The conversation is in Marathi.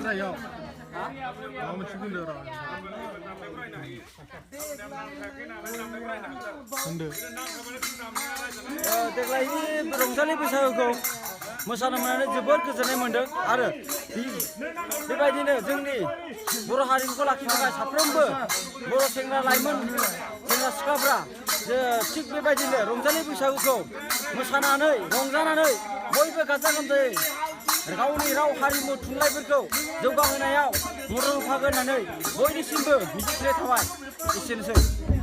जायो माबा मोनसे बुंदो र' होनदो देग्लायनि रंजालि बैसागुखौ मोसानो मोननानै जोबोद गोजोननाय मोन्दों आरो बेबायदिनो जोंनि बर' हारिमुखौ लाखिनो थाखाय साफ्रोमबो बर' सेंग्रा लाइमोन सेंग्रा सिख्लाफ्रा थिग बेबायदिनो रंजालि बैसागुखौ मोसानानै रंजानानै बयबो गाजा गोमजायै गावनि राव हारिमु थुनलाइफोरखौ जौगाहोनायाव मदद होफागोन होननानै बयनिसिमबो मिजिंथिनाय थाबाय एसेनोसै।